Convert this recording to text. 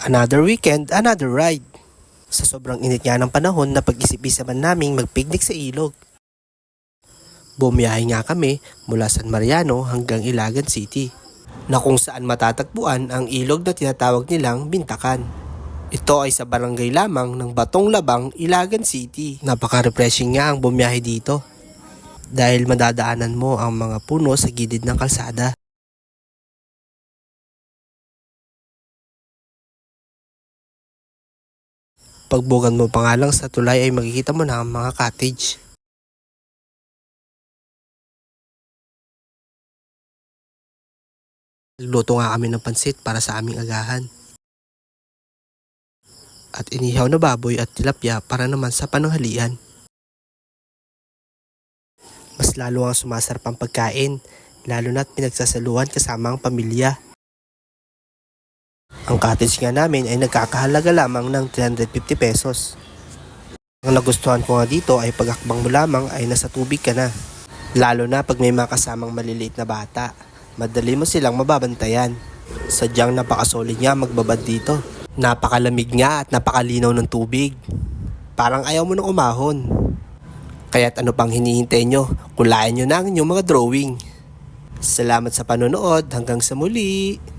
Another weekend, another ride. Sa sobrang init nga ng panahon, napag-isip-isapan naming magpiknik sa ilog. Bumiyahe nga kami mula San Mariano hanggang Ilagan City, na kung saan matatagpuan ang ilog na tinatawag nilang Bintakan. Ito ay sa barangay lamang ng Batong Labang, Ilagan City. Napaka-refreshing nga ang bumiyahe dito dahil madadaanan mo ang mga puno sa gilid ng kalsada. Pagbugan mo pa nga lang sa tulay ay makikita mo na ang mga cottage. Nagluto nga kami ng pansit para sa aming agahan. At inihaw na baboy at tilapia para naman sa pananghalian. Mas lalo ang sumasarap ang pagkain, lalo na't pinagsasaluhan kasama ang pamilya. Ang cottage nga namin ay nagkakahalaga lamang ng 350 pesos. Ang nagustuhan ko nga dito ay pag-akbang mo lamang ay nasa tubig ka na. Lalo na pag may mga kasamang maliliit na bata, madali mo silang mababantayan. Sadyang napakasolid nga magbabad dito. Napakalamig nga at napakalinaw ng tubig. Parang ayaw mo nang umahon. Kaya't ano pang hinihintay nyo? Kulayan nyo na ang inyong mga drawing. Salamat sa panonood, hanggang sa muli!